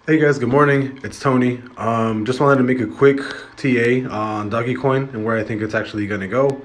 Hey guys, good morning. It's Tony. Just wanted to make a quick TA on DogeCoin and where I think it's actually going to go.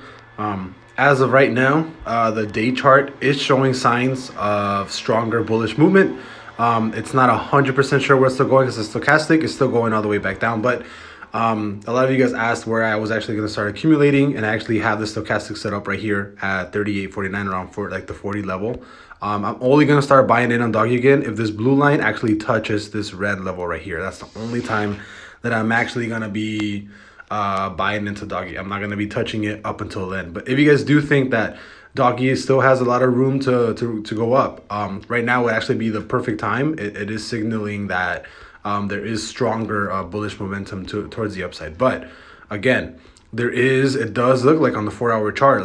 As of right now, the day chart is showing signs of stronger bullish movement. It's not 100% sure where it's still going because the stochastic is still going all the way back down. But a lot of you guys asked where I was actually going to start accumulating, and I actually have the stochastic set up right here at 38.49 around for like the 40 level. I'm only going to start buying in on Doggy again if this blue line actually touches this red level right here. That's the only time that I'm actually going to be buying into Doggy. I'm not going to be touching it up until then. But if you guys do think that Doggy still has a lot of room to go up, right now would actually be the perfect time. It is signaling that there is stronger bullish momentum towards the upside. But again, it does look like on the 4-hour chart,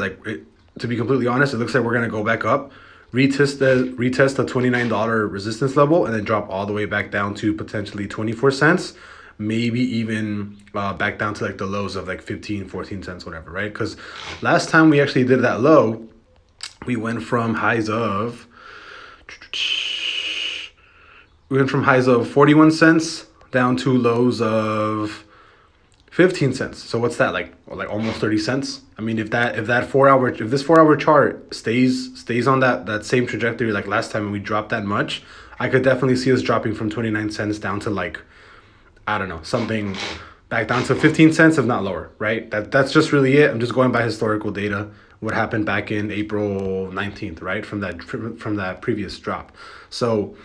to be completely honest, it looks like we're going to go back up, retest the $29 resistance level, and then drop all the way back down to potentially 24 cents, maybe even back down to like the lows of like 15, 14 cents, whatever, right? Because last time we actually did that low, we went from highs of 41 cents down to lows of 15 cents. So what's that, like almost 30 cents? I mean, if this 4-hour chart stays on that same trajectory like last time and we dropped that much, I could definitely see us dropping from 29 cents down to like, I don't know, something back down to 15 cents, if not lower, right? That's just really it. I'm just going by historical data, what happened back in April 19th, right? From that previous drop. So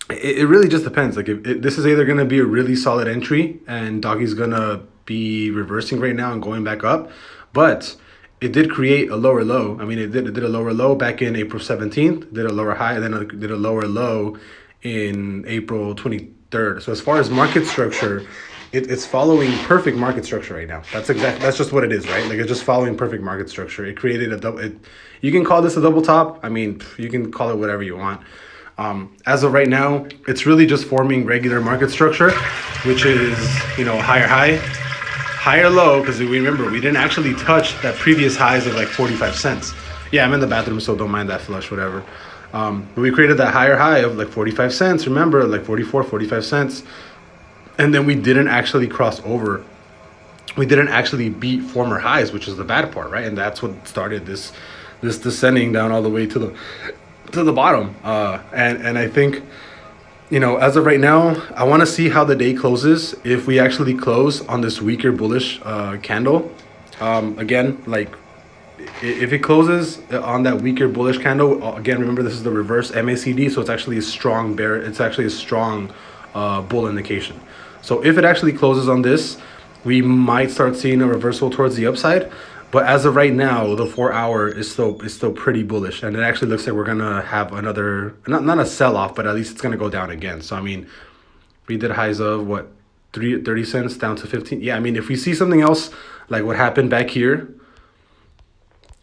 it really just depends. Like, this is either going to be a really solid entry and Doggy's going to be reversing right now and going back up, but it did create a lower low. I mean, it did a lower low back in April 17th, did a lower high, and then it did a lower low in April 23rd. So as far as market structure, it's following perfect market structure right now. That's just what it is, right? Like, it's just following perfect market structure. It created a double. You can call this a double top. I mean, you can call it whatever you want. As of right now, it's really just forming regular market structure, which is, higher high, higher low, because we remember we didn't actually touch that previous highs of like 45 cents. Yeah, I'm in the bathroom, so don't mind that flush, whatever. But we created that higher high of like 45 cents, remember, like 45 cents. And then we didn't actually cross over. We didn't actually beat former highs, which is the bad part, right? And that's what started this descending down all the way to the bottom. And I think, as of right now, I want to see how the day closes. If we actually close on this weaker bullish candle, again, like if it closes on that weaker bullish candle, again, remember this is the reverse MACD, so it's actually a strong bear. It's actually a strong bull indication. So if it actually closes on this, we might start seeing a reversal towards the upside. But as of right now, the 4-hour is still pretty bullish, and it actually looks like we're gonna have another not a sell-off, but at least it's gonna go down again. So I mean, we did highs of what, 30 cents down to 15. Yeah, I mean, if we see something else like what happened back here,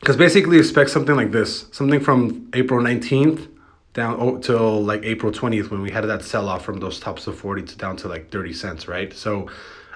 because basically expect something like this, something from April 19th down till like April 20th when we had that sell-off from those tops of 40 to down to like 30 cents, right? So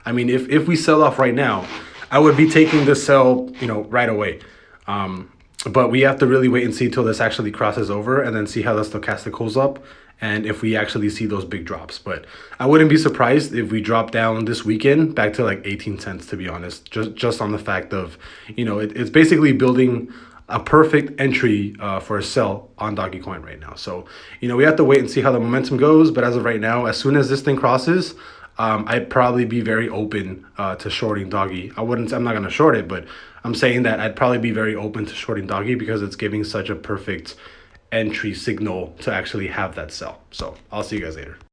I mean, if we sell off right now, I would be taking this sell, right away. But we have to really wait and see till this actually crosses over and then see how the stochastic holds up and if we actually see those big drops. But I wouldn't be surprised if we drop down this weekend back to like 18 cents, to be honest, just on the fact of, it's basically building a perfect entry for a sell on Dogecoin right now. So, we have to wait and see how the momentum goes. But as of right now, as soon as this thing crosses, I'd probably be very open to shorting Doggy. I'm not going to short it, but I'm saying that I'd probably be very open to shorting Doggy because it's giving such a perfect entry signal to actually have that sell. So I'll see you guys later.